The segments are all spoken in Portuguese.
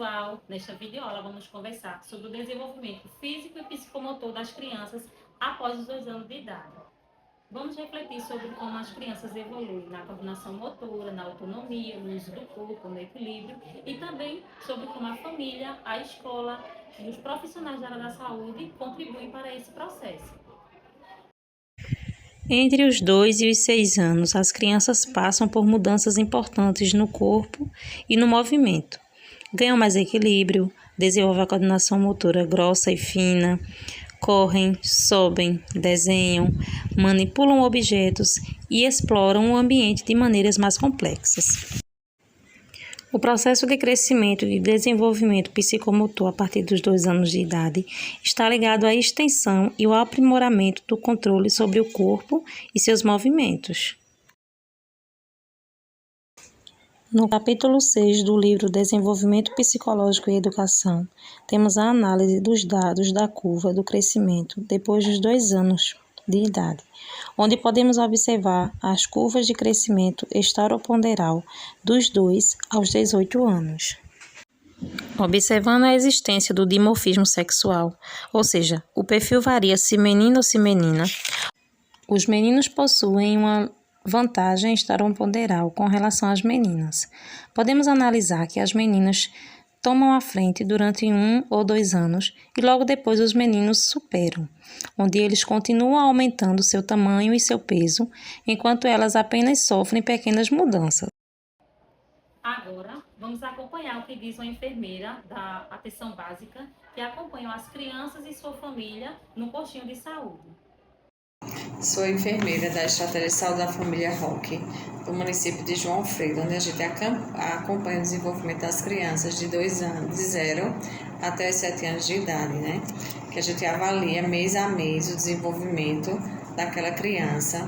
pessoal, nesta videoaula vamos conversar sobre o desenvolvimento físico e psicomotor das crianças após os 2 anos de idade. Vamos refletir sobre como as crianças evoluem na coordenação motora, na autonomia, no uso do corpo, no equilíbrio e também sobre como a família, a escola e os profissionais da área da saúde contribuem para esse processo. Entre os 2 e os 6 anos, as crianças passam por mudanças importantes no corpo e no movimento. Ganham mais equilíbrio, desenvolvem a coordenação motora grossa e fina, correm, sobem, desenham, manipulam objetos e exploram o ambiente de maneiras mais complexas. O processo de crescimento e desenvolvimento psicomotor a partir dos 2 anos de idade está ligado à extensão e ao aprimoramento do controle sobre o corpo e seus movimentos. No capítulo 6 do livro Desenvolvimento Psicológico e Educação, temos a análise dos dados da curva do crescimento depois dos 2 anos de idade, onde podemos observar as curvas de crescimento estaroponderal dos 2 aos 18 anos. Observando a existência do dimorfismo sexual, ou seja, o perfil varia se menino ou se menina, os meninos possuem uma vantagem estaroponderal com relação às meninas. Podemos analisar que as meninas tomam a frente durante 1 ou 2 anos e logo depois os meninos superam, onde eles continuam aumentando seu tamanho e seu peso, enquanto elas apenas sofrem pequenas mudanças. Agora, vamos acompanhar o que diz uma enfermeira da atenção básica que acompanha as crianças e sua família no postinho de saúde. Sou enfermeira da Estratégia de Saúde da Família Roque, do município de João Alfredo, onde a gente acompanha o desenvolvimento das crianças de 2 anos, de 0 até os 7 anos de idade, né? Que a gente avalia mês a mês o desenvolvimento daquela criança,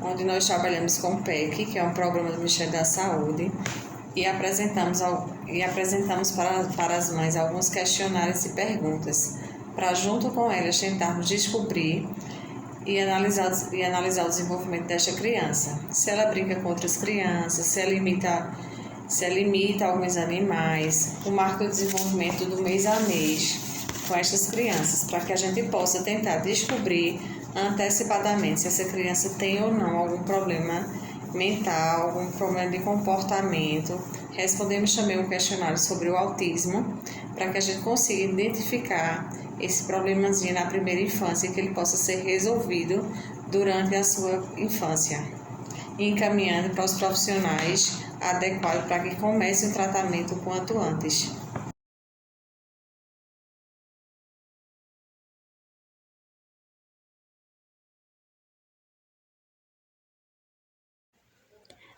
onde nós trabalhamos com o PEC, que é um programa do Ministério da Saúde, e apresentamos para as mães alguns questionários e perguntas, para junto com elas tentarmos descobrir e analisar o desenvolvimento desta criança. Se ela brinca com outras crianças, se ela imita alguns animais, o marco de desenvolvimento do mês a mês com estas crianças, para que a gente possa tentar descobrir antecipadamente se essa criança tem ou não algum problema mental, algum problema de comportamento. Respondemos também um questionário sobre o autismo, para que a gente consiga identificar esse problemazinho na primeira infância e que ele possa ser resolvido durante a sua infância, e encaminhando para os profissionais adequados para que comece o tratamento o quanto antes.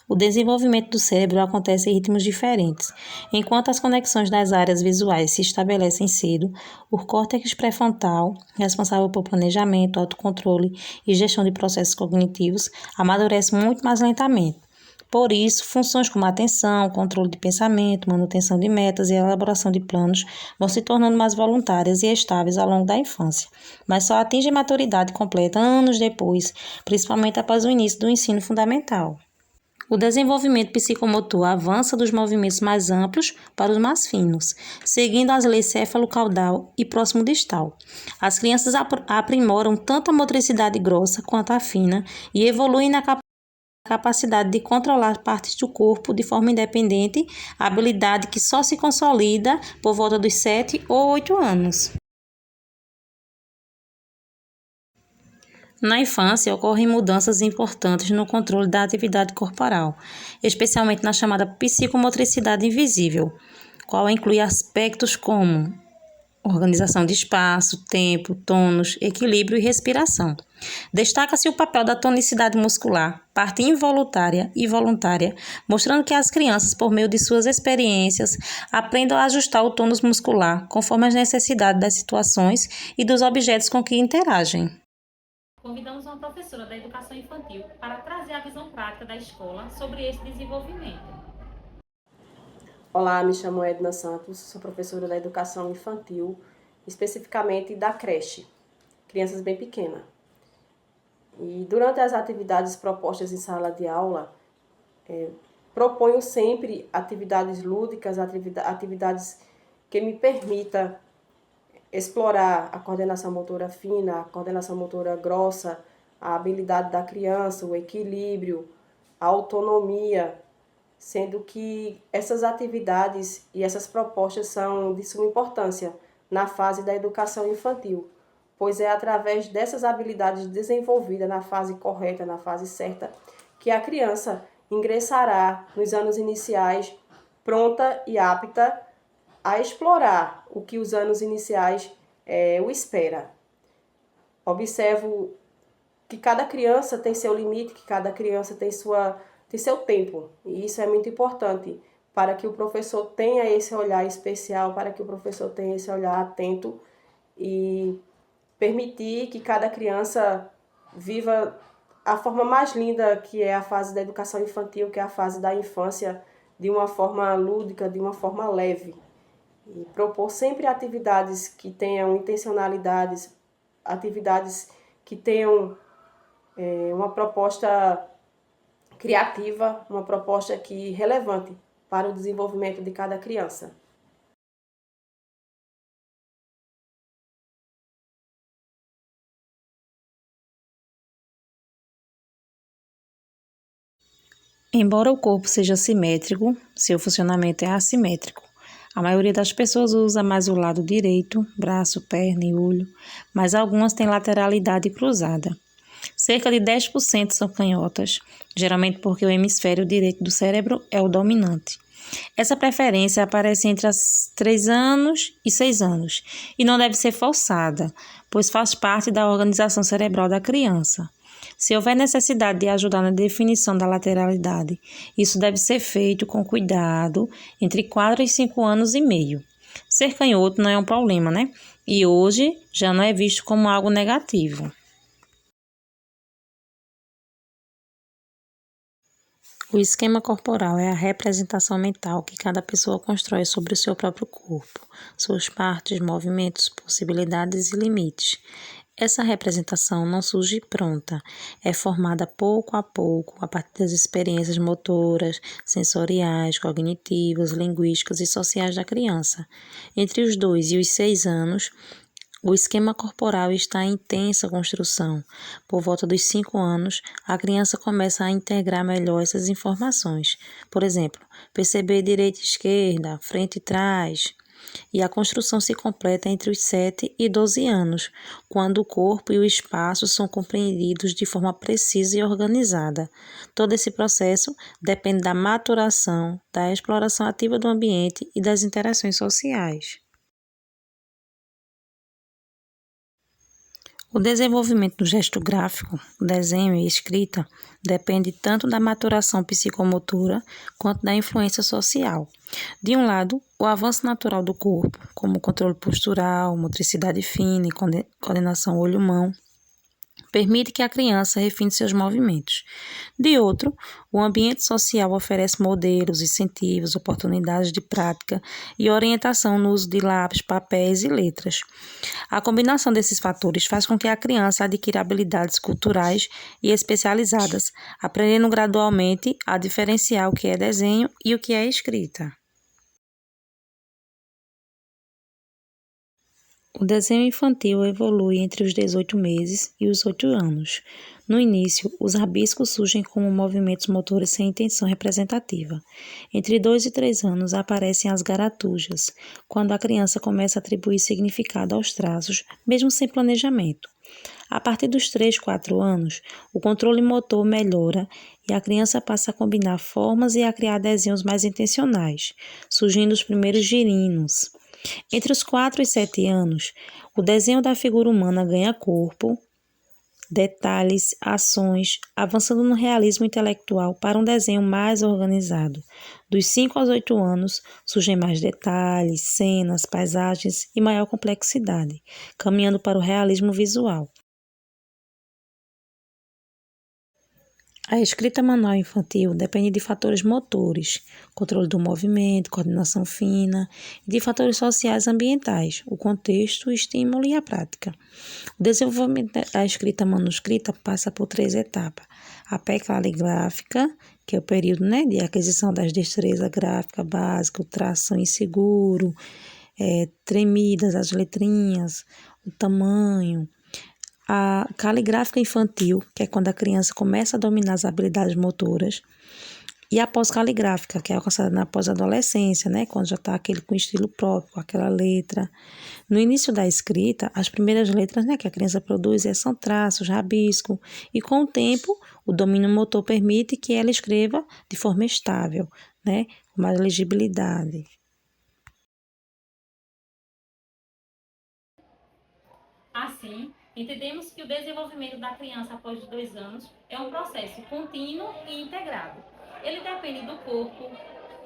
O desenvolvimento do cérebro acontece em ritmos diferentes. Enquanto as conexões das áreas visuais se estabelecem cedo, o córtex pré-frontal, responsável por planejamento, autocontrole e gestão de processos cognitivos, amadurece muito mais lentamente. Por isso, funções como atenção, controle de pensamento, manutenção de metas e elaboração de planos vão se tornando mais voluntárias e estáveis ao longo da infância, mas só atingem maturidade completa anos depois, principalmente após o início do ensino fundamental. O desenvolvimento psicomotor avança dos movimentos mais amplos para os mais finos, seguindo as leis céfalo-caudal e próximo-distal. As crianças aprimoram tanto a motricidade grossa quanto a fina e evoluem na capacidade de controlar partes do corpo de forma independente, habilidade que só se consolida por volta dos 7 ou 8 anos. Na infância, ocorrem mudanças importantes no controle da atividade corporal, especialmente na chamada psicomotricidade invisível, qual inclui aspectos como organização de espaço, tempo, tônus, equilíbrio e respiração. Destaca-se o papel da tonicidade muscular, parte involuntária e voluntária, mostrando que as crianças, por meio de suas experiências, aprendem a ajustar o tônus muscular conforme as necessidades das situações e dos objetos com que interagem. Convidamos uma professora da educação infantil para trazer a visão prática da escola sobre esse desenvolvimento. Olá, me chamo Edna Santos, sou professora da educação infantil, especificamente da creche, crianças bem pequenas. E durante as atividades propostas em sala de aula, proponho sempre atividades lúdicas, atividades que me permita explorar a coordenação motora fina, a coordenação motora grossa, a habilidade da criança, o equilíbrio, a autonomia, sendo que essas atividades e essas propostas são de suma importância na fase da educação infantil, pois é através dessas habilidades desenvolvidas na fase correta, na fase certa, que a criança ingressará nos anos iniciais pronta e apta a explorar o que os anos iniciais o espera. Observo que cada criança tem seu limite, que cada criança tem seu tempo, e isso é muito importante para que o professor tenha esse olhar especial, para que o professor tenha esse olhar atento e permitir que cada criança viva a forma mais linda, que é a fase da educação infantil, que é a fase da infância, de uma forma lúdica, de uma forma leve. E propor sempre atividades que tenham intencionalidades, atividades que tenham uma proposta criativa, uma proposta relevante para o desenvolvimento de cada criança. Embora o corpo seja simétrico, seu funcionamento é assimétrico. A maioria das pessoas usa mais o lado direito, braço, perna e olho, mas algumas têm lateralidade cruzada. Cerca de 10% são canhotas, geralmente porque o hemisfério direito do cérebro é o dominante. Essa preferência aparece entre os 3 anos e 6 anos e não deve ser forçada, pois faz parte da organização cerebral da criança. Se houver necessidade de ajudar na definição da lateralidade, isso deve ser feito com cuidado entre 4 e 5 anos e meio. Ser canhoto não é um problema, né? E hoje já não é visto como algo negativo. O esquema corporal é a representação mental que cada pessoa constrói sobre o seu próprio corpo, suas partes, movimentos, possibilidades e limites. Essa representação não surge pronta, é formada pouco a pouco a partir das experiências motoras, sensoriais, cognitivas, linguísticas e sociais da criança. Entre os 2 e os 6 anos, o esquema corporal está em intensa construção. Por volta dos 5 anos, a criança começa a integrar melhor essas informações. Por exemplo, perceber direita e esquerda, frente e trás. E a construção se completa entre os 7 e 12 anos, quando o corpo e o espaço são compreendidos de forma precisa e organizada. Todo esse processo depende da maturação, da exploração ativa do ambiente e das interações sociais. O desenvolvimento do gesto gráfico, desenho e escrita depende tanto da maturação psicomotora quanto da influência social. De um lado, o avanço natural do corpo, como controle postural, motricidade fina e coordenação olho-mão, permite que a criança refine seus movimentos. De outro, o ambiente social oferece modelos, incentivos, oportunidades de prática e orientação no uso de lápis, papéis e letras. A combinação desses fatores faz com que a criança adquira habilidades culturais e especializadas, aprendendo gradualmente a diferenciar o que é desenho e o que é escrita. O desenho infantil evolui entre os 18 meses e os 8 anos. No início, os rabiscos surgem como movimentos motores sem intenção representativa. Entre 2 e 3 anos aparecem as garatujas, quando a criança começa a atribuir significado aos traços, mesmo sem planejamento. A partir dos 3, 4 anos, o controle motor melhora e a criança passa a combinar formas e a criar desenhos mais intencionais, surgindo os primeiros girinos. Entre os 4 e 7 anos, o desenho da figura humana ganha corpo, detalhes, ações, avançando no realismo intelectual para um desenho mais organizado. Dos 5 aos 8 anos, surgem mais detalhes, cenas, paisagens e maior complexidade, caminhando para o realismo visual. A escrita manual infantil depende de fatores motores, controle do movimento, coordenação fina, e de fatores sociais ambientais, o contexto, o estímulo e a prática. O desenvolvimento da escrita manuscrita passa por 3 etapas. A pré-caligráfica, que é o período de aquisição das destrezas gráficas básicas, o traço inseguro, tremidas as letrinhas, o tamanho. A caligráfica infantil, que é quando a criança começa a dominar as habilidades motoras. E a pós-caligráfica, que é alcançada na pós-adolescência, né? Quando já está aquele com estilo próprio, com aquela letra. No início da escrita, as primeiras letras, né, que a criança produz são traços, rabisco. E com o tempo, o domínio motor permite que ela escreva de forma estável, né? Com mais legibilidade. Assim, entendemos que o desenvolvimento da criança após os 2 anos é um processo contínuo e integrado. Ele depende do corpo,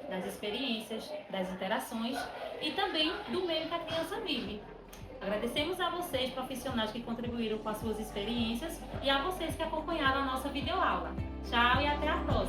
das experiências, das interações e também do meio que a criança vive. Agradecemos a vocês, profissionais que contribuíram com as suas experiências, e a vocês que acompanharam a nossa videoaula. Tchau e até a próxima!